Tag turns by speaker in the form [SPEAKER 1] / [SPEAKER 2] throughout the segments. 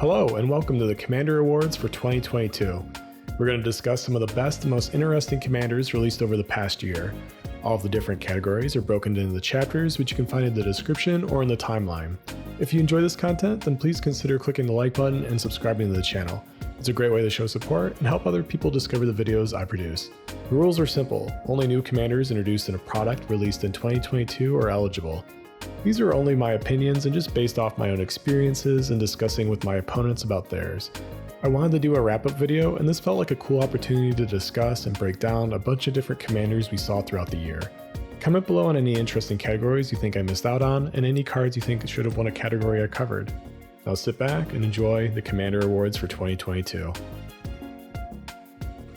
[SPEAKER 1] Hello and welcome to the Commander Awards for 2022. We're going to discuss some of the best and most interesting commanders released over the past year. All of the different categories are broken into the chapters, which you can find in the description or in the timeline. If you enjoy this content, then please consider clicking the like button and subscribing to the channel. It's a great way to show support and help other people discover the videos I produce. The rules are simple. Only new commanders introduced in a product released in 2022 are eligible. These are only my opinions and just based off my own experiences and discussing with my opponents about theirs. I wanted to do a wrap-up video, and this felt like a cool opportunity to discuss and break down a bunch of different commanders we saw throughout the year. Comment below on any interesting categories you think I missed out on, and any cards you think should have won a category I covered. Now sit back and enjoy the Commander Awards for 2022.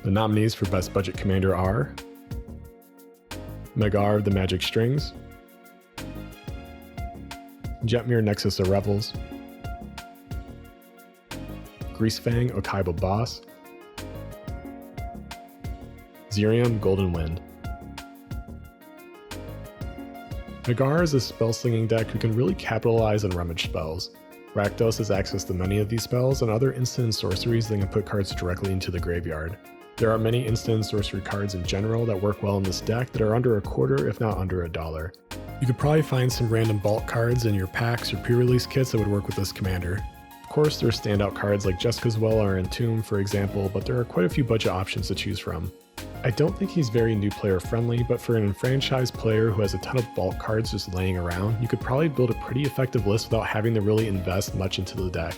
[SPEAKER 1] The nominees for Best Budget Commander are MtG of the Magic Strings, Jetmir Nexus of Revels, Greasefang Okaiba Boss, Zirium Golden Wind. MtG is a spell-slinging deck who can really capitalize on rummage spells. Rakdos has access to many of these spells and other instant and sorceries that can put cards directly into the graveyard. There are many instant and sorcery cards in general that work well in this deck that are under a quarter if not under $1. You could probably find some random bulk cards in your packs or pre-release kits that would work with this commander. Of course, there are standout cards like Jessica's Well or Entomb, for example, but there are quite a few budget options to choose from. I don't think he's very new player friendly, but for an enfranchised player who has a ton of bulk cards just laying around, you could probably build a pretty effective list without having to really invest much into the deck.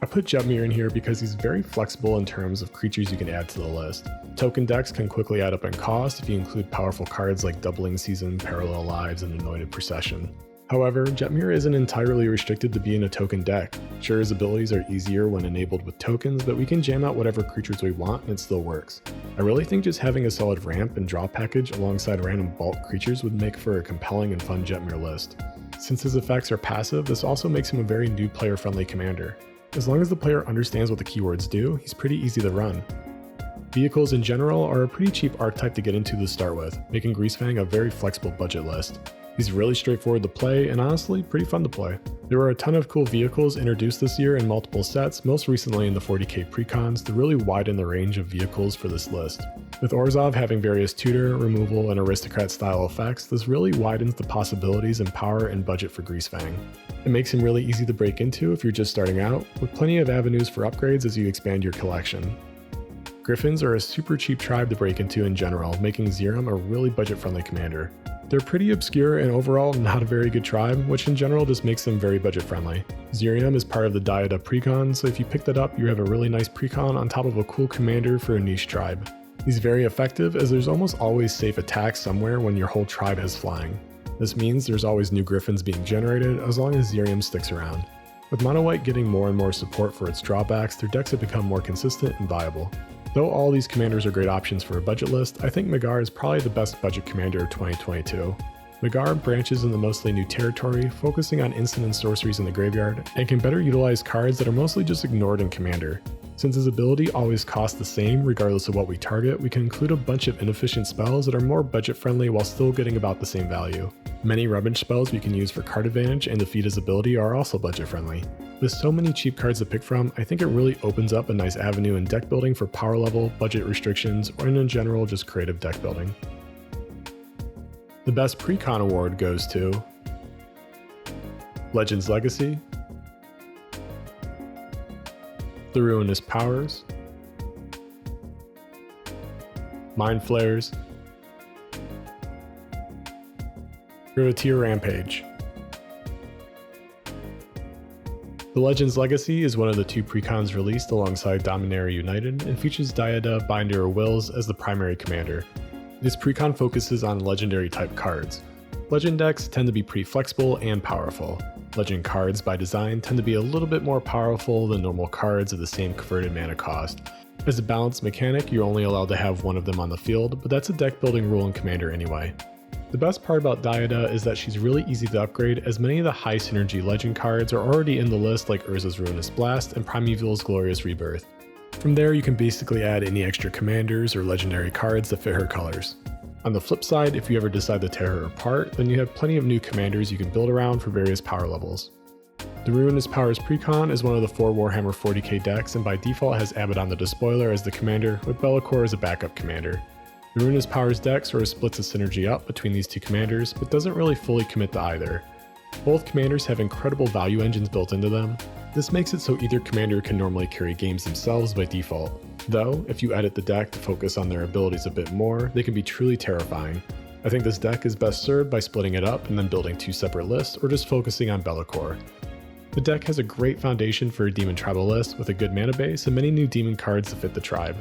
[SPEAKER 1] I put Jetmir in here because he's very flexible in terms of creatures you can add to the list. Token decks can quickly add up in cost if you include powerful cards like Doubling Season, Parallel Lives, and Anointed Procession. However, Jetmir isn't entirely restricted to being a token deck. Sure, his abilities are easier when enabled with tokens, but we can jam out whatever creatures we want and it still works. I really think just having a solid ramp and draw package alongside random bulk creatures would make for a compelling and fun Jetmir list. Since his effects are passive, this also makes him a very new player friendly commander. As long as the player understands what the keywords do, he's pretty easy to run. Vehicles in general are a pretty cheap archetype to get into to start with, making Greasefang a very flexible budget list. He's really straightforward to play and honestly pretty fun to play. There were a ton of cool vehicles introduced this year in multiple sets, most recently in the 40k Precons, to really widen the range of vehicles for this list. With Orzhov having various tutor, removal, and aristocrat style effects, this really widens the possibilities and power and budget for Greasefang. It makes him really easy to break into if you're just starting out, with plenty of avenues for upgrades as you expand your collection. Griffins are a super cheap tribe to break into in general, making Zirium a really budget-friendly commander. They're pretty obscure and overall not a very good tribe, which in general just makes them very budget-friendly. Zirium is part of the Diada Precon, so if you pick that up, you have a really nice Precon on top of a cool commander for a niche tribe. He's very effective as there's almost always safe attacks somewhere when your whole tribe has flying. This means there's always new Griffins being generated as long as Zirium sticks around. With Mono White getting more and more support for its drawbacks, their decks have become more consistent and viable. Though all these commanders are great options for a budget list, I think MtG is probably the best budget commander of 2022. MtG branches into mostly new territory, focusing on instant and sorceries in the graveyard, and can better utilize cards that are mostly just ignored in Commander. Since his ability always costs the same regardless of what we target, we can include a bunch of inefficient spells that are more budget friendly while still getting about the same value. Many rummage spells we can use for card advantage and defeat his ability are also budget friendly. With so many cheap cards to pick from, I think it really opens up a nice avenue in deck building for power level, budget restrictions, or in general just creative deck building. The Best Precon award goes to Legends Legacy, The Ruinous Powers, Mind Flayers, Privateer Rampage. The Legends Legacy is one of the two Precons released alongside Dominaria United and features Diada Binder of Wills as the primary commander. This Precon focuses on legendary type cards. Legend decks tend to be pretty flexible and powerful. Legend cards by design tend to be a little bit more powerful than normal cards of the same converted mana cost. As a balanced mechanic, you're only allowed to have one of them on the field, but that's a deck building rule in Commander anyway. The best part about Diada is that she's really easy to upgrade as many of the high synergy legend cards are already in the list like Urza's Ruinous Blast and Primeval's Glorious Rebirth. From there you can basically add any extra commanders or legendary cards that fit her colors. On the flip side, if you ever decide to tear her apart, then you have plenty of new commanders you can build around for various power levels. The Ruinous Powers Precon is one of the 4 Warhammer 40k decks, and by default has Abaddon the Despoiler as the commander, with Be'lakor as a backup commander. The Ruinous Powers deck sort of splits the synergy up between these two commanders, but doesn't really fully commit to either. Both commanders have incredible value engines built into them. This makes it so either commander can normally carry games themselves by default. Though, if you edit the deck to focus on their abilities a bit more, they can be truly terrifying. I think this deck is best served by splitting it up and then building 2 separate lists, or just focusing on Be'lakor. The deck has a great foundation for a demon tribal list with a good mana base and many new demon cards to fit the tribe.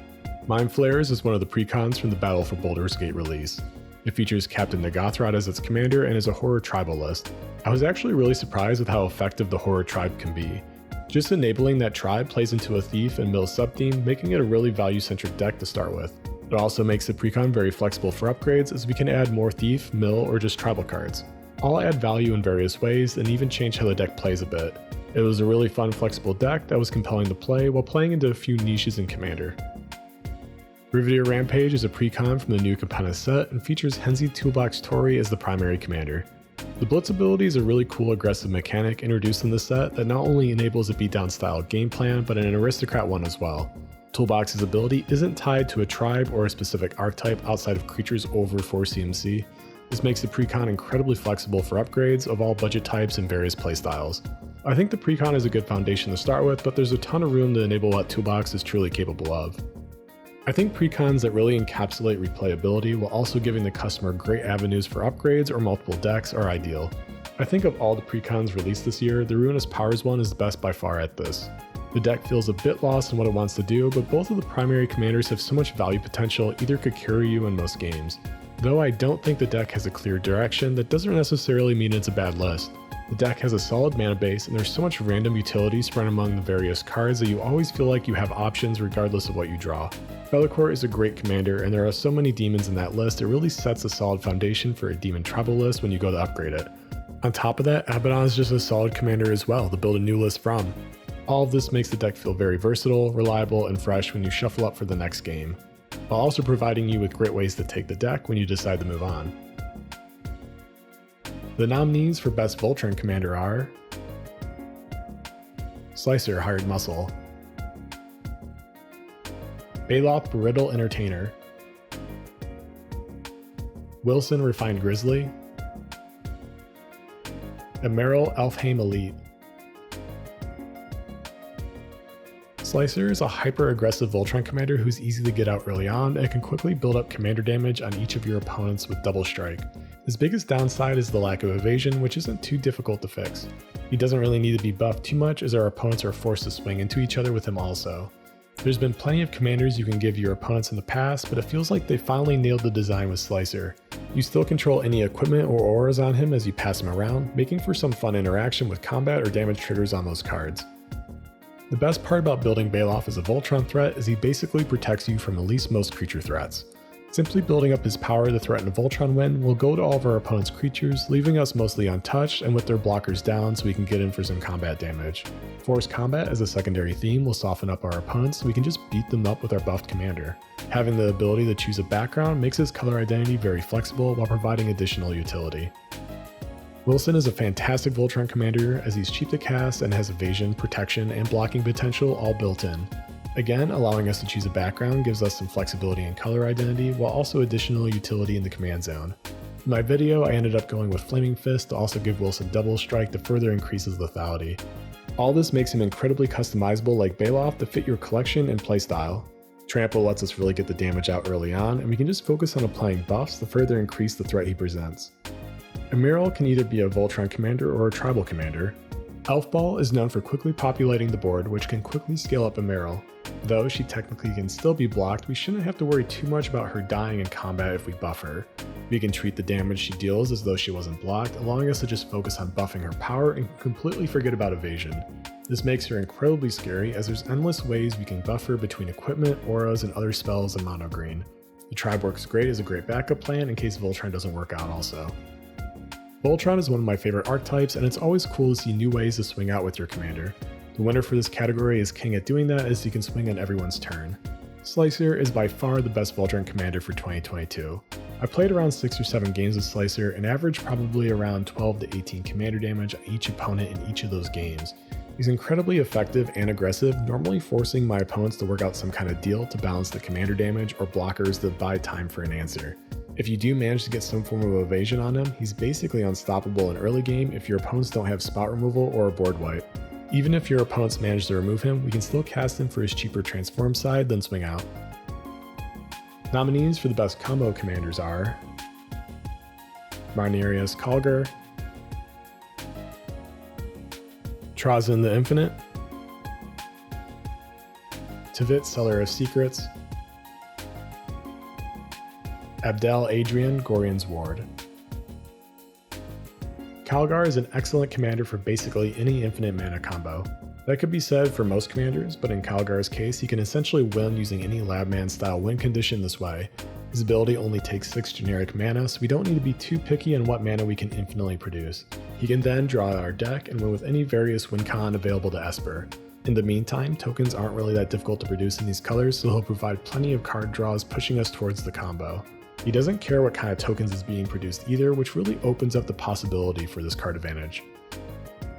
[SPEAKER 1] Mind Flayers is one of the precons from the Battle for Baldur's Gate release. It features Captain Nagathrath as its commander and is a horror tribal list. I was actually really surprised with how effective the horror tribe can be. Just enabling that tribe plays into a thief and mill sub-theme, making it a really value-centric deck to start with. It also makes the precon very flexible for upgrades, as we can add more thief, mill, or just tribal cards. All add value in various ways and even change how the deck plays a bit. It was a really fun, flexible deck that was compelling to play while playing into a few niches in Commander. Riveteer Rampage is a precon from the new Capenna set and features Henzi Toolbox Tori as the primary commander. The Blitz ability is a really cool aggressive mechanic introduced in the set that not only enables a beatdown style game plan, but an aristocrat one as well. Toolbox's ability isn't tied to a tribe or a specific archetype outside of creatures over 4 CMC. This makes the precon incredibly flexible for upgrades of all budget types and various playstyles. I think the precon is a good foundation to start with, but there's a ton of room to enable what Toolbox is truly capable of. I think precons that really encapsulate replayability while also giving the customer great avenues for upgrades or multiple decks are ideal. I think of all the precons released this year, the Ruinous Powers one is the best by far at this. The deck feels a bit lost in what it wants to do, but both of the primary commanders have so much value potential either could carry you in most games. Though I don't think the deck has a clear direction, that doesn't necessarily mean it's a bad list. The deck has a solid mana base, and there's so much random utility spread among the various cards that you always feel like you have options regardless of what you draw. Be'lakor is a great commander, and there are so many demons in that list, it really sets a solid foundation for a demon tribal list when you go to upgrade it. On top of that, Abaddon is just a solid commander as well to build a new list from. All of this makes the deck feel very versatile, reliable, and fresh when you shuffle up for the next game, while also providing you with great ways to take the deck when you decide to move on. The nominees for Best Voltron Commander are Slicer Hired Muscle, Baloth Brittle Entertainer, Wilson Refined Grizzly, and Merrill Elfheim Elite. Slicer is a hyper-aggressive Voltron commander who's easy to get out early on and can quickly build up commander damage on each of your opponents with double strike. His biggest downside is the lack of evasion, which isn't too difficult to fix. He doesn't really need to be buffed too much as our opponents are forced to swing into each other with him also. There's been plenty of commanders you can give your opponents in the past, but it feels like they finally nailed the design with Slicer. You still control any equipment or auras on him as you pass him around, making for some fun interaction with combat or damage triggers on those cards. The best part about building Baloth as a Voltron threat is he basically protects you from at least most creature threats. Simply building up his power to threaten a Voltron win will go to all of our opponent's creatures, leaving us mostly untouched and with their blockers down so we can get in for some combat damage. Force combat as a secondary theme will soften up our opponents so we can just beat them up with our buffed commander. Having the ability to choose a background makes his color identity very flexible while providing additional utility. Wilson is a fantastic Voltron commander as he's cheap to cast and has evasion, protection, and blocking potential all built in. Again, allowing us to choose a background gives us some flexibility in color identity while also additional utility in the command zone. In my video, I ended up going with Flaming Fist to also give Wilson double strike to further increase his lethality. All this makes him incredibly customizable like Baloth to fit your collection and playstyle. Trample lets us really get the damage out early on, and we can just focus on applying buffs to further increase the threat he presents. Emerald can either be a Voltron commander or a tribal commander. Elfball is known for quickly populating the board, which can quickly scale up Emerald. Though she technically can still be blocked, we shouldn't have to worry too much about her dying in combat if we buff her. We can treat the damage she deals as though she wasn't blocked, allowing us to just focus on buffing her power and completely forget about evasion. This makes her incredibly scary as there's endless ways we can buff her between equipment, auras, and other spells in mono green. The tribe works great as a great backup plan in case Voltron doesn't work out also. Voltron is one of my favorite archetypes, and it's always cool to see new ways to swing out with your commander. The winner for this category is King at doing that as he can swing on everyone's turn. Slicer is by far the best Voltron commander for 2022. I played around 6 or 7 games with Slicer and averaged probably around 12 to 18 commander damage on each opponent in each of those games. He's incredibly effective and aggressive, normally forcing my opponents to work out some kind of deal to balance the commander damage or blockers that buy time for an answer. If you do manage to get some form of evasion on him, he's basically unstoppable in early game if your opponents don't have spot removal or a board wipe. Even if your opponents manage to remove him, we can still cast him for his cheaper transform side, then swing out. Nominees for the best combo commanders are Marnerius Kalgar, Trazyn the Infinite, Tivit Seller of Secrets, Abdel Adrian Gorion's Ward. Kalgar is an excellent commander for basically any infinite mana combo. That could be said for most commanders, but in Kalgar's case, he can essentially win using any Labman style win condition this way. His ability only takes 6 generic mana, so we don't need to be too picky on what mana we can infinitely produce. He can then draw out our deck and win with any various win con available to Esper. In the meantime, tokens aren't really that difficult to produce in these colors, so he'll provide plenty of card draws pushing us towards the combo. He doesn't care what kind of tokens is being produced either, which really opens up the possibility for this card advantage.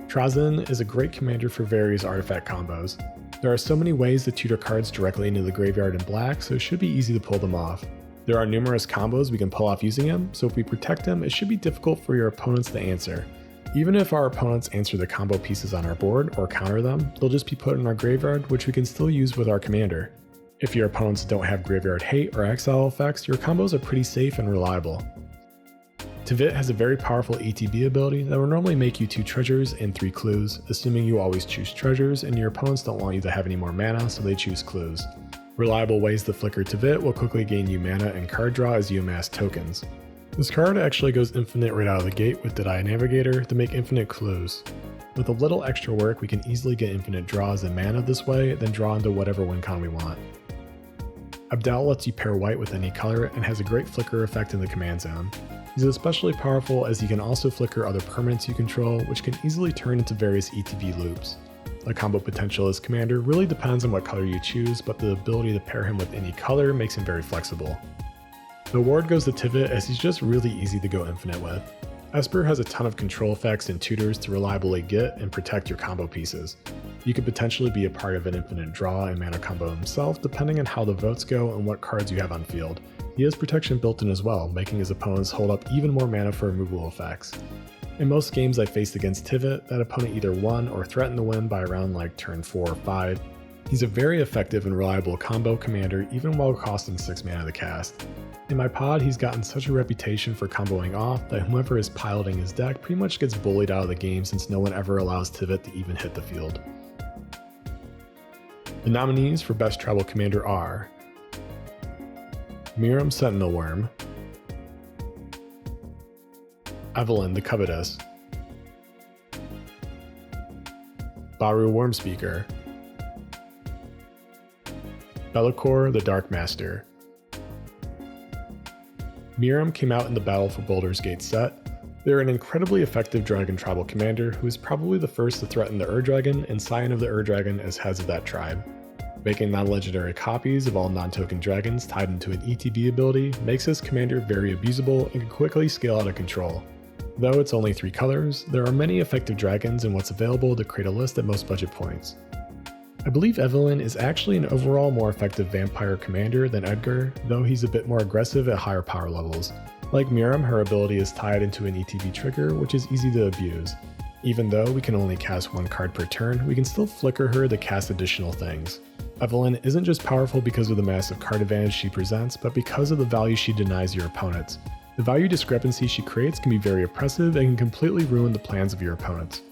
[SPEAKER 1] Trazyn is a great commander for various artifact combos. There are so many ways to tutor cards directly into the graveyard in black, so it should be easy to pull them off. There are numerous combos we can pull off using him, so if we protect him, it should be difficult for your opponents to answer. Even if our opponents answer the combo pieces on our board or counter them, they'll just be put in our graveyard, which we can still use with our commander. If your opponents don't have graveyard hate or exile effects, your combos are pretty safe and reliable. Tivit has a very powerful ETB ability that will normally make you 2 treasures and 3 clues, assuming you always choose treasures and your opponents don't want you to have any more mana, so they choose clues. Reliable ways to flicker Tivit will quickly gain you mana and card draw as you amass tokens. This card actually goes infinite right out of the gate with Deadeye Navigator to make infinite clues. With a little extra work, we can easily get infinite draws and mana this way, then draw into whatever win con we want. Abdel lets you pair white with any color and has a great flicker effect in the command zone. He's especially powerful as he can also flicker other permanents you control, which can easily turn into various ETB loops. The combo potential as commander really depends on what color you choose, but the ability to pair him with any color makes him very flexible. The award goes to Tivit as he's just really easy to go infinite with. Esper has a ton of control effects and tutors to reliably get and protect your combo pieces. You could potentially be a part of an infinite draw and mana combo himself depending on how the votes go and what cards you have on field. He has protection built in as well, making his opponents hold up even more mana for removal effects. In most games I faced against Tivit, that opponent either won or threatened to win by around like turn 4 or 5. He's a very effective and reliable combo commander even while costing 6 mana to cast. In my pod, he's gotten such a reputation for comboing off that whoever is piloting his deck pretty much gets bullied out of the game since no one ever allows Tivit to even hit the field. The nominees for Best Tribal Commander are Miram Sentinel Worm, Evelyn the Covetous, Baru Wormspeaker, Be'lakor the Dark Master. Miram came out in the Battle for Baldur's Gate set. They're an incredibly effective dragon tribal commander who is probably the first to threaten the Ur-Dragon and Scion of the Ur-Dragon as heads of that tribe. Making non-legendary copies of all non-token dragons tied into an ETB ability makes this commander very abusable and can quickly scale out of control. Though it's only 3 colors, there are many effective dragons and what's available to create a list at most budget points. I believe Evelyn is actually an overall more effective vampire commander than Edgar, though he's a bit more aggressive at higher power levels. Like Miram, her ability is tied into an ETB trigger, which is easy to abuse. Even though we can only cast 1 card per turn, we can still flicker her to cast additional things. Evelyn isn't just powerful because of the massive card advantage she presents, but because of the value she denies your opponents. The value discrepancy she creates can be very oppressive and can completely ruin the plans of your opponents.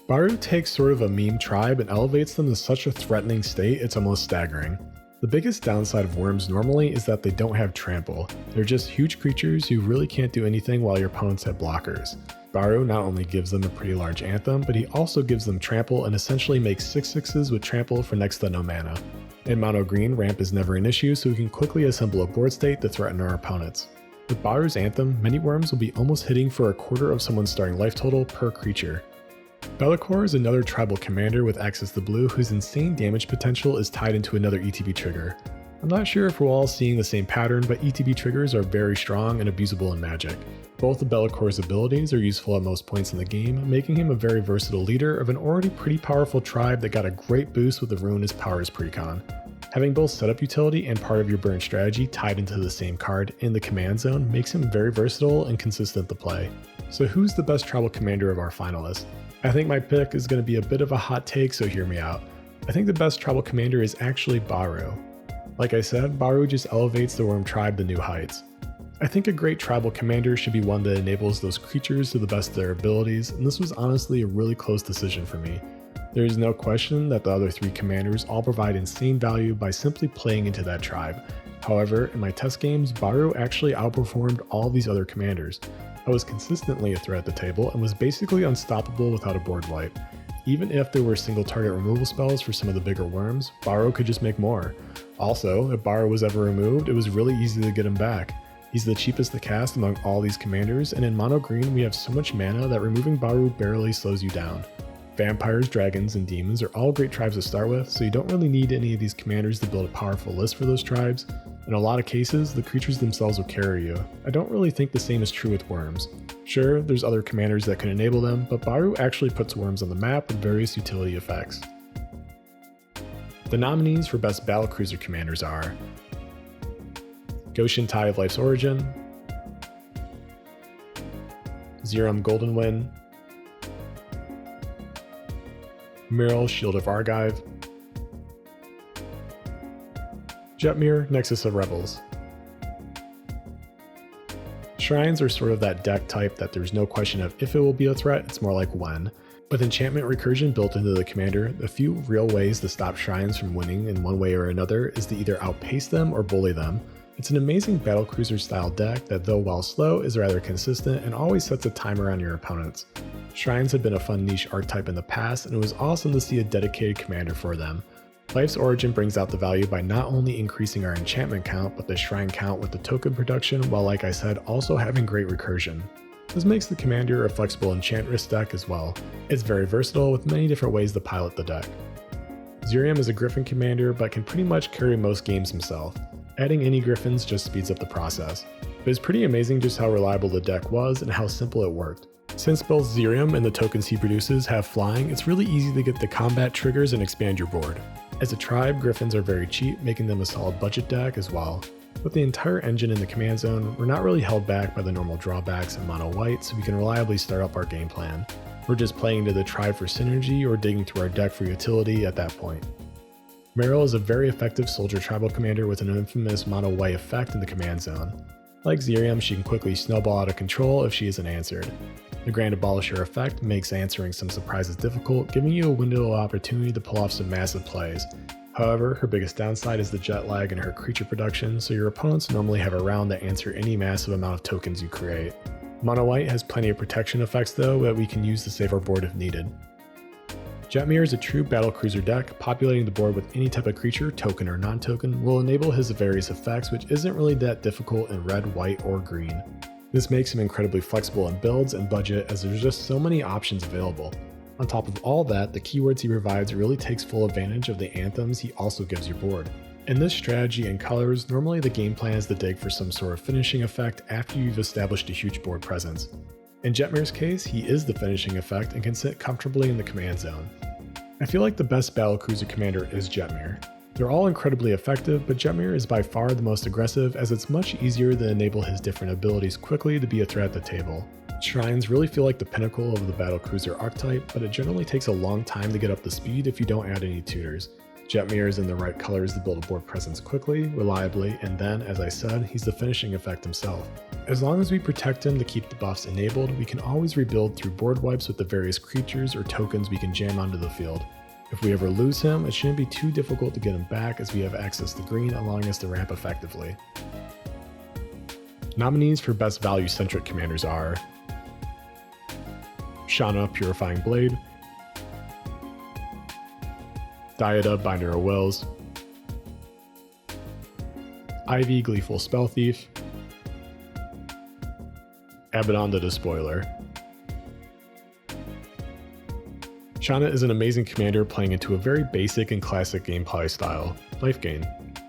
[SPEAKER 1] Baru takes sort of a meme tribe and elevates them to such a threatening state it's almost staggering. The biggest downside of worms normally is that they don't have trample. They're just huge creatures who really can't do anything while your opponents have blockers. Baru not only gives them a pretty large anthem, but he also gives them trample and essentially makes 6/6s with trample for next to no mana. In mono green, ramp is never an issue, so we can quickly assemble a board state to threaten our opponents. With Baru's anthem, many worms will be almost hitting for a quarter of someone's starting life total per creature. Be'lakor is another tribal commander with access to blue whose insane damage potential is tied into another ETB trigger. I'm not sure if we're all seeing the same pattern, but ETB triggers are very strong and abusable in Magic. Both of Battlecruisier's abilities are useful at most points in the game, making him a very versatile leader of an already pretty powerful tribe that got a great boost with the Ruinous Powers Precon. Having both setup utility and part of your burn strategy tied into the same card in the command zone makes him very versatile and consistent to play. So who's the best tribal commander of our finalists? I think my pick is going to be a bit of a hot take, so hear me out. I think the best tribal commander is actually Baru. Like I said, Baru just elevates the Worm tribe to new heights. I think a great tribal commander should be one that enables those creatures to the best of their abilities, and this was honestly a really close decision for me. There is no question that the other 3 commanders all provide insane value by simply playing into that tribe. However, in my test games, Baru actually outperformed all these other commanders. I was consistently a threat at the table and was basically unstoppable without a board wipe. Even if there were single target removal spells for some of the bigger worms, Baru could just make more. Also, if Baru was ever removed, it was really easy to get him back. He's the cheapest to cast among all these commanders, and in mono green we have so much mana that removing Baru barely slows you down. Vampires, dragons, and demons are all great tribes to start with, so you don't really need any of these commanders to build a powerful list for those tribes. In a lot of cases, the creatures themselves will carry you. I don't really think the same is true with worms. Sure, there's other commanders that can enable them, but Baru actually puts worms on the map with various utility effects. The nominees for best Battlecruiser commanders are Goshen Tie of Life's Origin, Zerium Golden Wind, Mirror Shield of Argive, Jetmir Nexus of Rebels. Shrines are sort of that deck type that there's no question of if it will be a threat, it's more like when. With enchantment recursion built into the commander, the few real ways to stop shrines from winning in one way or another is to either outpace them or bully them. It's an amazing Battlecruiser style deck that, though while slow, is rather consistent and always sets a timer on your opponents. Shrines have been a fun niche archetype in the past, and it was awesome to see a dedicated commander for them. Life's Origin brings out the value by not only increasing our enchantment count, but the shrine count with the token production, while like I said, also having great recursion. This makes the commander a flexible enchantress deck as well. It's very versatile with many different ways to pilot the deck. Zerium is a Griffin commander, but can pretty much carry most games himself. Adding any Griffins just speeds up the process. But it's pretty amazing just how reliable the deck was and how simple it worked. Since both Zerium and the tokens he produces have flying, it's really easy to get the combat triggers and expand your board. As a tribe, Griffins are very cheap, making them a solid budget deck as well. With the entire engine in the command zone, we're not really held back by the normal drawbacks in mono white, so we can reliably start up our game plan. We're just playing into the tribe for synergy or digging through our deck for utility at that point. Meryl is a very effective soldier tribal commander with an infamous mono white effect in the command zone. Like Zerium, she can quickly snowball out of control if she isn't answered. The Grand Abolisher effect makes answering some surprises difficult, giving you a window of opportunity to pull off some massive plays. However, her biggest downside is the jet lag in her creature production, so your opponents normally have a round to answer any massive amount of tokens you create. Mono White has plenty of protection effects though that we can use to save our board if needed. Jetmir is a true Battlecruiser deck. Populating the board with any type of creature, token or non-token, will enable his various effects, which isn't really that difficult in red, white, or green. This makes him incredibly flexible in builds and budget as there's just so many options available. On top of all that, the keywords he provides really takes full advantage of the anthems he also gives your board. In this strategy and colors, normally the game plan is to dig for some sort of finishing effect after you've established a huge board presence. In Jetmir's case, he is the finishing effect and can sit comfortably in the command zone. I feel like the best Battlecruiser commander is Jetmir. They're all incredibly effective, but Jetmir is by far the most aggressive as it's much easier to enable his different abilities quickly to be a threat at the table. Shrines really feel like the pinnacle of the Battlecruiser archetype, but it generally takes a long time to get up to speed if you don't add any tutors. Jetmir is in the right colors to build a board presence quickly, reliably, and then, as I said, he's the finishing effect himself. As long as we protect him to keep the buffs enabled, we can always rebuild through board wipes with the various creatures or tokens we can jam onto the field. If we ever lose him, it shouldn't be too difficult to get him back as we have access to green, allowing us to ramp effectively. Nominees for Best Value Centric Commanders are Shauna Purifying Blade, Diada Binder of Wills, Ivy Gleeful Spell Thief, Abaddon the Despoiler. Shauna is an amazing commander playing into a very basic and classic gameplay style, Life Gain.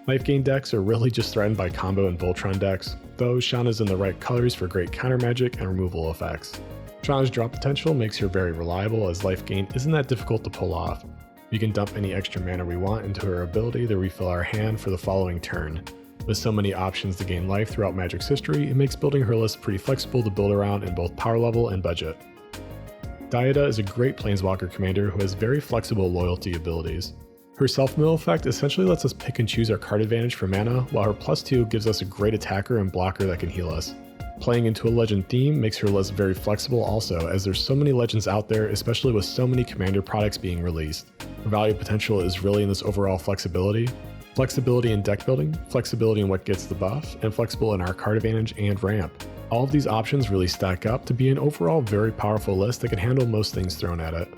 [SPEAKER 1] Life gain decks are really just threatened by combo and Voltron decks, though Shanna's in the right colors for great counter magic and removal effects. Shanna's drop potential makes her very reliable, as life gain isn't that difficult to pull off. We can dump any extra mana we want into her ability to refill our hand for the following turn. With so many options to gain life throughout Magic's history, it makes building her list pretty flexible to build around in both power level and budget. Diada is a great Planeswalker commander who has very flexible loyalty abilities. Her self-mill effect essentially lets us pick and choose our card advantage for mana, while her +2 gives us a great attacker and blocker that can heal us. Playing into a legend theme makes her list very flexible also, as there's so many legends out there, especially with so many commander products being released. Her value potential is really in this overall flexibility. Flexibility in deck building, flexibility in what gets the buff, and flexible in our card advantage and ramp. All of these options really stack up to be an overall very powerful list that can handle most things thrown at it.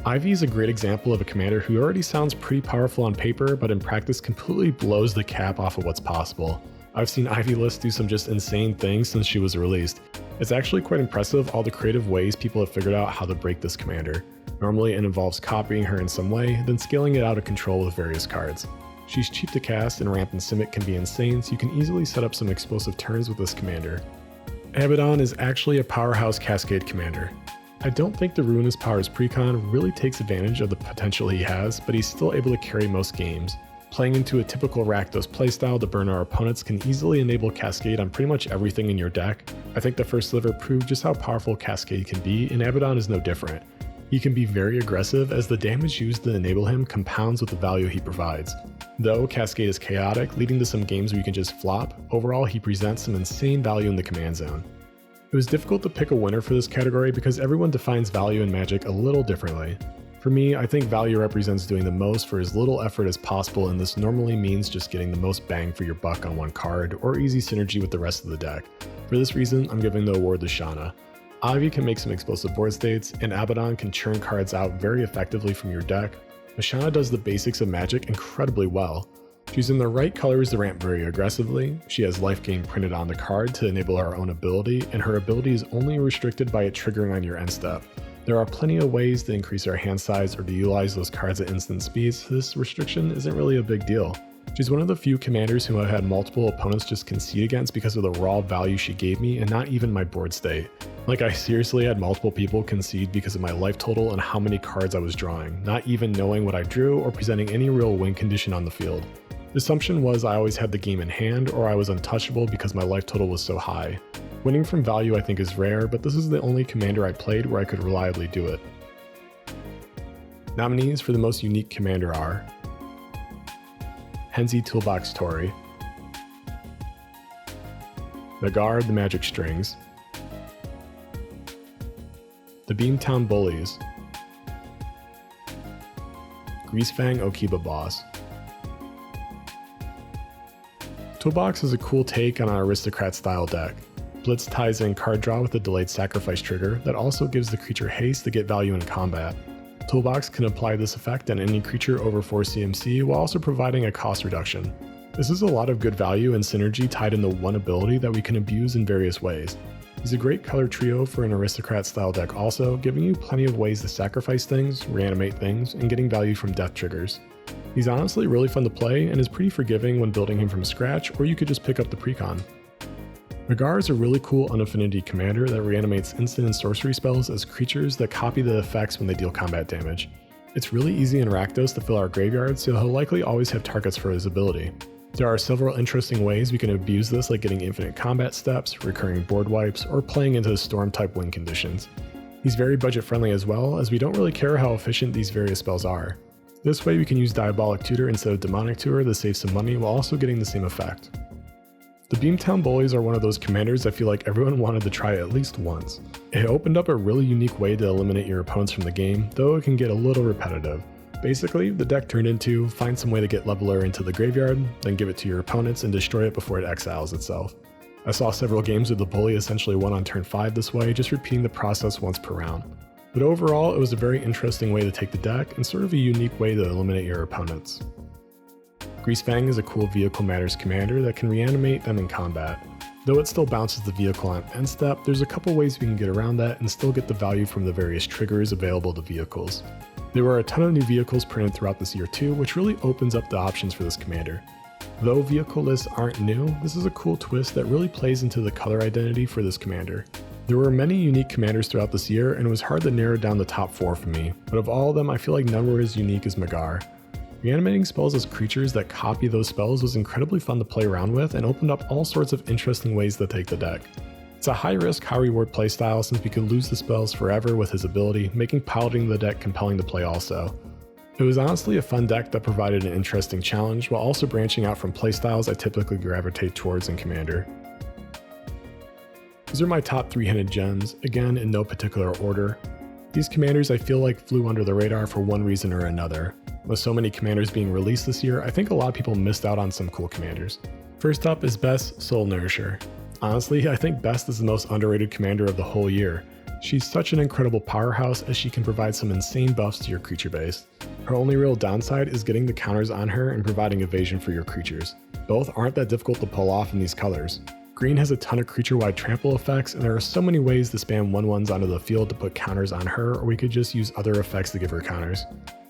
[SPEAKER 1] Ivy is a great example of a commander who already sounds pretty powerful on paper, but in practice completely blows the cap off of what's possible. I've seen Ivy lists do some just insane things since she was released. It's actually quite impressive all the creative ways people have figured out how to break this commander. Normally it involves copying her in some way, then scaling it out of control with various cards. She's cheap to cast, and ramp and Simic can be insane, so you can easily set up some explosive turns with this commander. Abaddon is actually a powerhouse Cascade commander. I don't think the Ruinous Powers Precon really takes advantage of the potential he has, but he's still able to carry most games. Playing into a typical Rakdos playstyle to burn our opponents can easily enable Cascade on pretty much everything in your deck. I think the first sliver proved just how powerful Cascade can be, and Abaddon is no different. He can be very aggressive, as the damage used to enable him compounds with the value he provides. Though Cascade is chaotic, leading to some games where you can just flop, overall he presents some insane value in the command zone. It was difficult to pick a winner for this category because everyone defines value in Magic a little differently. For me, I think value represents doing the most for as little effort as possible, and this normally means just getting the most bang for your buck on one card, or easy synergy with the rest of the deck. For this reason, I'm giving the award to Shanna. Ivy can make some explosive board states, and Abaddon can churn cards out very effectively from your deck, but Shanna does the basics of Magic incredibly well. She's in the right colors to ramp very aggressively, she has life gain printed on the card to enable her own ability, and her ability is only restricted by it triggering on your end step. There are plenty of ways to increase our hand size or to utilize those cards at instant speeds, so this restriction isn't really a big deal. She's one of the few commanders who I've had multiple opponents just concede against because of the raw value she gave me and not even my board state. Like, I seriously had multiple people concede because of my life total and how many cards I was drawing, not even knowing what I drew or presenting any real win condition on the field. The assumption was I always had the game in hand, or I was untouchable because my life total was so high. Winning from value I think is rare, but this is the only commander I played where I could reliably do it. Nominees for the most unique commander are Henzi Toolbox Tori, Nagar the Magic Strings, the Beamtown Bullies, Greasefang Okiba Boss. Toolbox is a cool take on an aristocrat style deck. Blitz ties in card draw with a delayed sacrifice trigger that also gives the creature haste to get value in combat. Toolbox can apply this effect on any creature over 4 CMC while also providing a cost reduction. This is a lot of good value and synergy tied into one ability that we can abuse in various ways. He's a great color trio for an aristocrat style deck also, giving you plenty of ways to sacrifice things, reanimate things, and getting value from death triggers. He's honestly really fun to play and is pretty forgiving when building him from scratch, or you could just pick up the Precon. Nagar is a really cool unaffinity commander that reanimates instant and sorcery spells as creatures that copy the effects when they deal combat damage. It's really easy in Rakdos to fill our graveyard, so he'll likely always have targets for his ability. There are several interesting ways we can abuse this, like getting infinite combat steps, recurring board wipes, or playing into the storm type win conditions. He's very budget friendly as well, as we don't really care how efficient these various spells are. This way we can use Diabolic Tutor instead of Demonic Tutor to save some money while also getting the same effect. The Beamtown Bullies are one of those commanders I feel like everyone wanted to try at least once. It opened up a really unique way to eliminate your opponents from the game, though it can get a little repetitive. Basically, the deck turned into find some way to get Leveler into the graveyard, then give it to your opponents and destroy it before it exiles itself. I saw several games with the Bully essentially won on turn 5 this way, just repeating the process once per round. But overall, it was a very interesting way to take the deck and sort of a unique way to eliminate your opponents. Greasefang is a cool Vehicle Matters commander that can reanimate them in combat. Though it still bounces the vehicle on end step, there's a couple ways we can get around that and still get the value from the various triggers available to vehicles. There were a ton of new vehicles printed throughout this year too, which really opens up the options for this commander. Though vehicle lists aren't new, this is a cool twist that really plays into the color identity for this commander. There were many unique commanders throughout this year, and it was hard to narrow down the top 4 for me, but of all of them I feel like none were as unique as Magar. Reanimating spells as creatures that copy those spells was incredibly fun to play around with and opened up all sorts of interesting ways to take the deck. It's a high risk, high reward playstyle since we could lose the spells forever with his ability, making piloting the deck compelling to play also. It was honestly a fun deck that provided an interesting challenge while also branching out from playstyles I typically gravitate towards in Commander. These are my top 3-handed gems, again in no particular order. These commanders I feel like flew under the radar for one reason or another. With so many commanders being released this year, I think a lot of people missed out on some cool commanders. First up is Best Soul Nourisher. Honestly, I think Best is the most underrated commander of the whole year. She's such an incredible powerhouse as she can provide some insane buffs to your creature base. Her only real downside is getting the counters on her and providing evasion for your creatures. Both aren't that difficult to pull off in these colors. Green has a ton of creature-wide trample effects, and there are so many ways to spam 1/1s onto the field to put counters on her, or we could just use other effects to give her counters.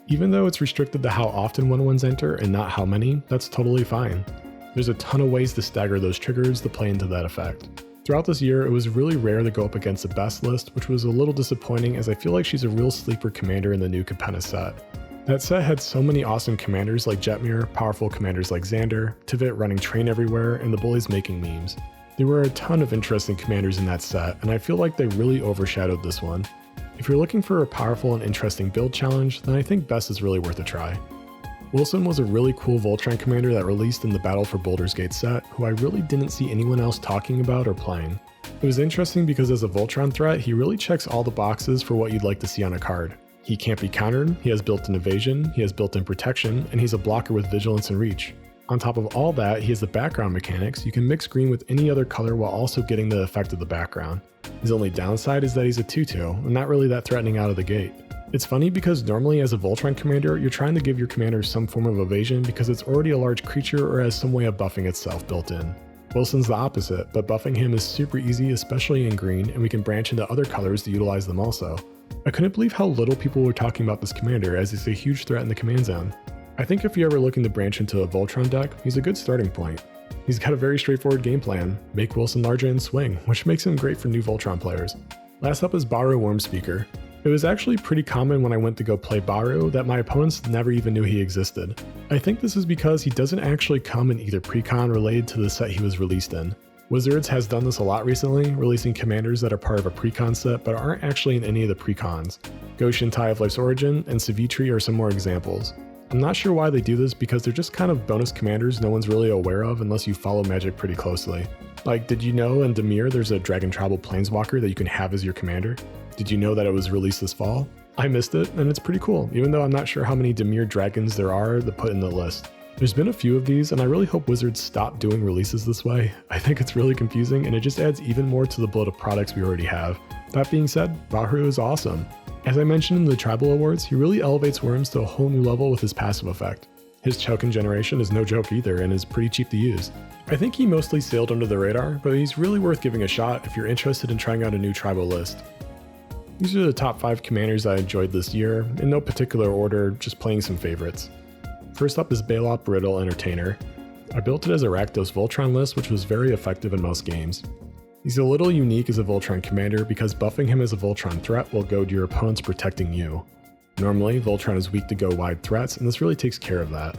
[SPEAKER 1] Even though it's restricted to how often 1/1s enter and not how many, that's totally fine. There's a ton of ways to stagger those triggers to play into that effect. Throughout this year, it was really rare to go up against the best list, which was a little disappointing as I feel like she's a real sleeper commander in the new Capenna set. That set had so many awesome commanders like Jetmir, powerful commanders like Xander, Tivit running train everywhere, and the bullies making memes. There were a ton of interesting commanders in that set, and I feel like they really overshadowed this one. If you're looking for a powerful and interesting build challenge, then I think Best is really worth a try. Wilson was a really cool Voltron commander that released in the Battle for Baldur's Gate set, who I really didn't see anyone else talking about or playing. It was interesting because as a Voltron threat, he really checks all the boxes for what you'd like to see on a card. He can't be countered, he has built-in evasion, he has built-in protection, and he's a blocker with vigilance and reach. On top of all that, he has the background mechanics. You can mix green with any other color while also getting the effect of the background. His only downside is that he's a 2/2, and not really that threatening out of the gate. It's funny because normally as a Voltron commander, you're trying to give your commander some form of evasion because it's already a large creature or has some way of buffing itself built in. Wilson's the opposite, but buffing him is super easy, especially in green, and we can branch into other colors to utilize them also. I couldn't believe how little people were talking about this commander as he's a huge threat in the command zone. I think if you're ever looking to branch into a Voltron deck, he's a good starting point. He's got a very straightforward game plan, make Wilson larger and swing, which makes him great for new Voltron players. Last up is Baru Wormspeaker. It was actually pretty common when I went to go play Baru that my opponents never even knew he existed. I think this is because he doesn't actually come in either Precon related to the set he was released in. Wizards has done this a lot recently, releasing commanders that are part of a Precon set but aren't actually in any of the Precons. Goshen Tai of Life's Origin and Savitri are some more examples. I'm not sure why they do this because they're just kind of bonus commanders no one's really aware of unless you follow Magic pretty closely. Like, did you know in Dimir there's a Dragon Tribal Planeswalker that you can have as your commander? Did you know that it was released this fall? I missed it, and it's pretty cool, even though I'm not sure how many Dimir dragons there are to put in the list. There's been a few of these, and I really hope Wizards stop doing releases this way. I think it's really confusing, and it just adds even more to the bloat of products we already have. That being said, Baru is awesome. As I mentioned in the Tribal Awards, he really elevates Worms to a whole new level with his passive effect. His Chokin generation is no joke either and is pretty cheap to use. I think he mostly sailed under the radar, but he's really worth giving a shot if you're interested in trying out a new Tribal list. These are the top 5 commanders I enjoyed this year, in no particular order, just playing some favorites. First up is Balop Brittle Entertainer. I built it as a Rakdos Voltron list, which was very effective in most games. He's a little unique as a Voltron commander because buffing him as a Voltron threat will goad your opponents protecting you. Normally, Voltron is weak to go wide threats, and this really takes care of that.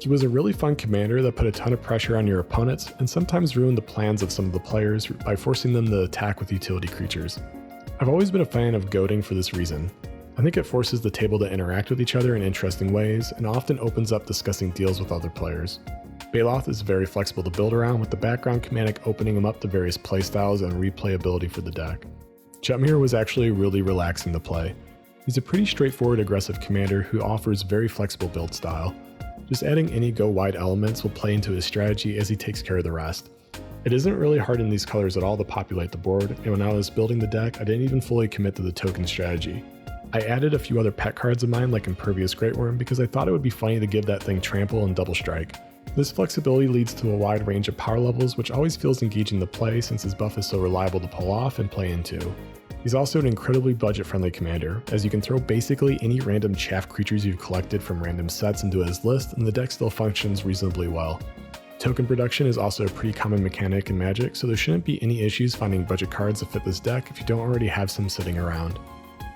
[SPEAKER 1] He was a really fun commander that put a ton of pressure on your opponents and sometimes ruined the plans of some of the players by forcing them to attack with utility creatures. I've always been a fan of goading for this reason. I think it forces the table to interact with each other in interesting ways and often opens up discussing deals with other players. Baloth is very flexible to build around, with the background command opening him up to various playstyles and replayability for the deck. Jetmir was actually really relaxing to play. He's a pretty straightforward aggressive commander who offers very flexible build style. Just adding any go wide elements will play into his strategy as he takes care of the rest. It isn't really hard in these colors at all to populate the board, and when I was building the deck, I didn't even fully commit to the token strategy. I added a few other pet cards of mine like Impervious Greatworm because I thought it would be funny to give that thing trample and double strike. This flexibility leads to a wide range of power levels, which always feels engaging to play since his buff is so reliable to pull off and play into. He's also an incredibly budget-friendly commander, as you can throw basically any random chaff creatures you've collected from random sets into his list and the deck still functions reasonably well. Token production is also a pretty common mechanic in Magic, so there shouldn't be any issues finding budget cards that fit this deck if you don't already have some sitting around.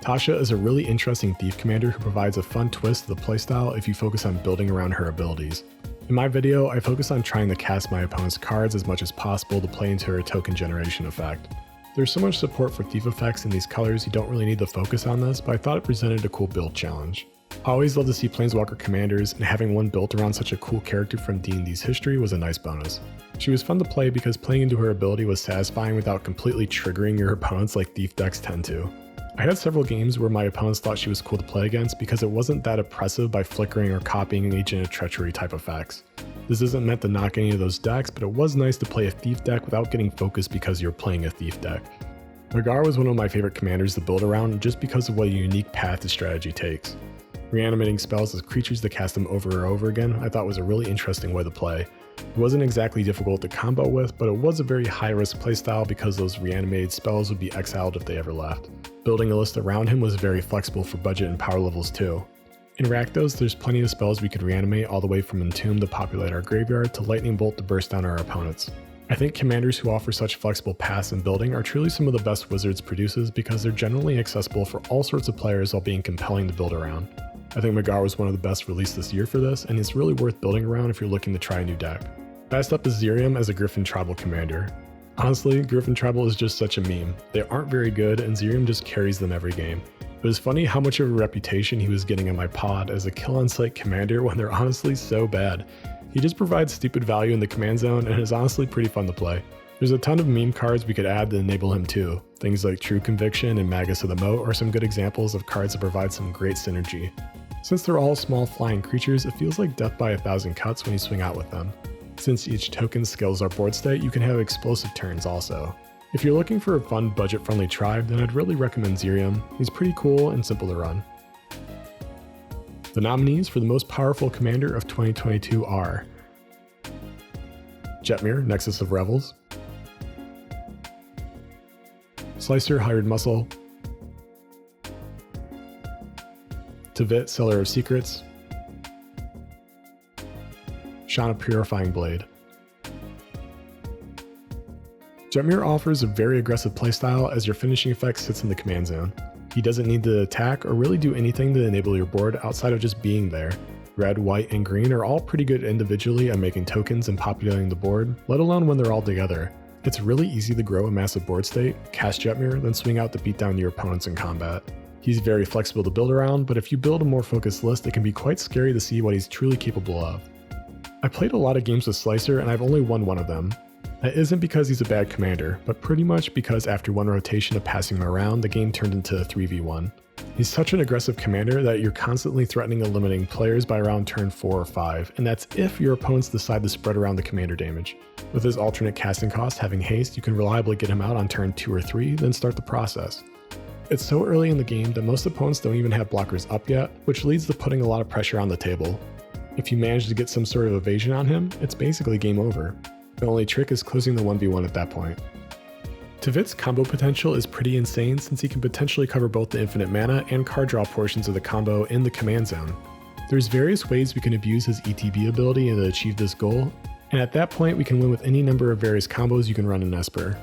[SPEAKER 1] Tasha is a really interesting thief commander who provides a fun twist to the playstyle if you focus on building around her abilities. In my video, I focus on trying to cast my opponent's cards as much as possible to play into her token generation effect. There's so much support for thief effects in these colors you don't really need to focus on this, but I thought it presented a cool build challenge. I always love to see Planeswalker commanders, and having one built around such a cool character from D&D's history was a nice bonus. She was fun to play because playing into her ability was satisfying without completely triggering your opponents like thief decks tend to. I had several games where my opponents thought she was cool to play against because it wasn't that oppressive by flickering or copying Agent of Treachery type effects. This isn't meant to knock any of those decks, but it was nice to play a thief deck without getting focused because you're playing a thief deck. Magar was one of my favorite commanders to build around just because of what a unique path the strategy takes. Reanimating spells as creatures that cast them over and over again I thought was a really interesting way to play. It wasn't exactly difficult to combo with, but it was a very high risk playstyle because those reanimated spells would be exiled if they ever left. Building a list around him was very flexible for budget and power levels too. In Rakdos, there's plenty of spells we could reanimate all the way from Entomb to populate our graveyard to Lightning Bolt to burst down our opponents. I think commanders who offer such flexible paths in building are truly some of the best Wizards produces because they're generally accessible for all sorts of players while being compelling to build around. I think Magar was one of the best released this year for this, and it's really worth building around if you're looking to try a new deck. Last up is Zirium as a Griffin Tribal commander. Honestly, Griffin Tribal is just such a meme. They aren't very good, and Zirium just carries them every game. It was funny how much of a reputation he was getting in my pod as a kill-on-sight commander when they're honestly so bad. He just provides stupid value in the command zone and is honestly pretty fun to play. There's a ton of meme cards we could add to enable him too. Things like True Conviction and Magus of the Moat are some good examples of cards that provide some great synergy. Since they're all small flying creatures, it feels like death by 1,000 cuts when you swing out with them. Since each token scales our board state, you can have explosive turns also. If you're looking for a fun budget-friendly tribe, then I'd really recommend Zirium. He's pretty cool and simple to run. The nominees for the most powerful commander of 2022 are Jetmir, Nexus of Revels, Slicer, Hired Muscle, Tavit, Seller of Secrets, Shana, Purifying Blade. Jetmir offers a very aggressive playstyle as your finishing effect sits in the command zone. He doesn't need to attack or really do anything to enable your board outside of just being there. Red, white, and green are all pretty good individually at making tokens and populating the board, let alone when they're all together. It's really easy to grow a massive board state, cast Jetmir, then swing out to beat down your opponents in combat. He's very flexible to build around, but if you build a more focused list, it can be quite scary to see what he's truly capable of. I played a lot of games with Slicer and I've only won one of them. That isn't because he's a bad commander, but pretty much because after one rotation of passing him around, the game turned into a 3v1. He's such an aggressive commander that you're constantly threatening and limiting players by around turn 4 or 5, and that's if your opponents decide to spread around the commander damage. With his alternate casting cost having haste, you can reliably get him out on turn 2 or 3, then start the process. It's so early in the game that most opponents don't even have blockers up yet, which leads to putting a lot of pressure on the table. If you manage to get some sort of evasion on him, it's basically game over. The only trick is closing the 1v1 at that point. Tavit's combo potential is pretty insane since he can potentially cover both the infinite mana and card draw portions of the combo in the command zone. There's various ways we can abuse his ETB ability to achieve this goal, and at that point we can win with any number of various combos you can run in Esper.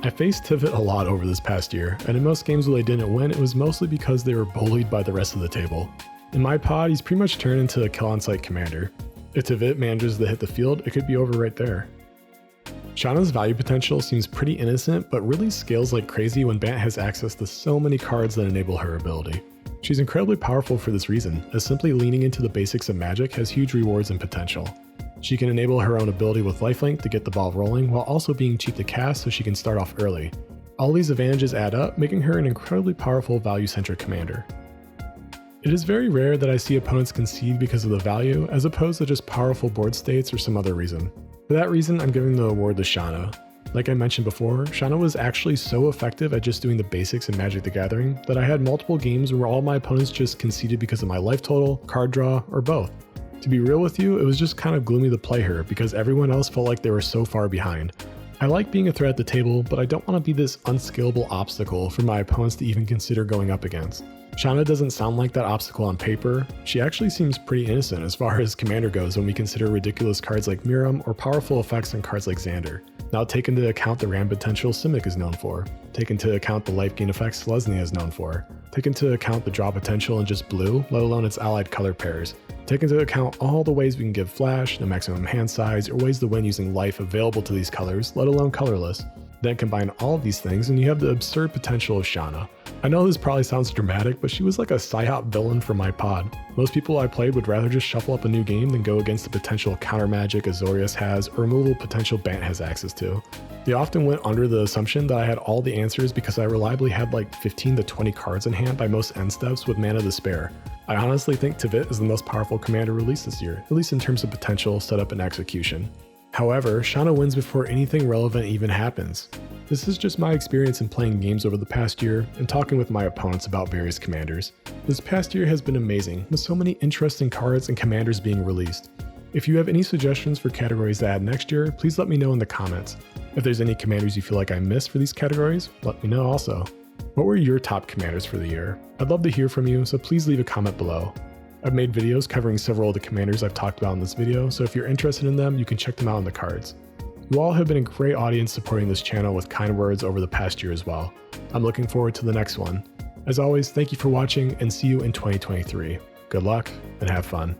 [SPEAKER 1] I faced Tivit a lot over this past year, and in most games where they didn't win, it was mostly because they were bullied by the rest of the table. In my pod, he's pretty much turned into a kill-on-sight commander. If Tivit manages to hit the field, it could be over right there. Shana's value potential seems pretty innocent, but really scales like crazy when Bant has access to so many cards that enable her ability. She's incredibly powerful for this reason, as simply leaning into the basics of Magic has huge rewards and potential. She can enable her own ability with lifelink to get the ball rolling, while also being cheap to cast so she can start off early. All these advantages add up, making her an incredibly powerful value-centric commander. It is very rare that I see opponents concede because of the value, as opposed to just powerful board states or some other reason. For that reason, I'm giving the award to Shana. Like I mentioned before, Shana was actually so effective at just doing the basics in Magic the Gathering that I had multiple games where all my opponents just conceded because of my life total, card draw, or both. To be real with you, it was just kind of gloomy to play her because everyone else felt like they were so far behind. I like being a threat at the table, but I don't want to be this unscalable obstacle for my opponents to even consider going up against. Shanna doesn't sound like that obstacle on paper. She actually seems pretty innocent as far as Commander goes when we consider ridiculous cards like Miram or powerful effects on cards like Xander. Now take into account the RAM potential Simic is known for. Take into account the life gain effects Selesnya is known for. Take into account the draw potential in just blue, let alone its allied color pairs. Take into account all the ways we can give flash, the maximum hand size, or ways to win using life available to these colors, let alone colorless. Then combine all of these things and you have the absurd potential of Shanna. I know this probably sounds dramatic, but she was like a psyop villain for my pod. Most people I played would rather just shuffle up a new game than go against the potential counter magic Azorius has or removal potential Bant has access to. They often went under the assumption that I had all the answers because I reliably had like 15 to 20 cards in hand by most end steps with mana to spare. I honestly think Tavit is the most powerful commander released this year, at least in terms of potential, setup, and execution. However, Shanna wins before anything relevant even happens. This is just my experience in playing games over the past year and talking with my opponents about various commanders. This past year has been amazing, with so many interesting cards and commanders being released. If you have any suggestions for categories to add next year, please let me know in the comments. If there's any commanders you feel like I missed for these categories, let me know also. What were your top commanders for the year? I'd love to hear from you, so please leave a comment below. I've made videos covering several of the commanders I've talked about in this video, so if you're interested in them, you can check them out in the cards. You all have been a great audience supporting this channel with kind words over the past year as well. I'm looking forward to the next one. As always, thank you for watching and see you in 2023. Good luck and have fun.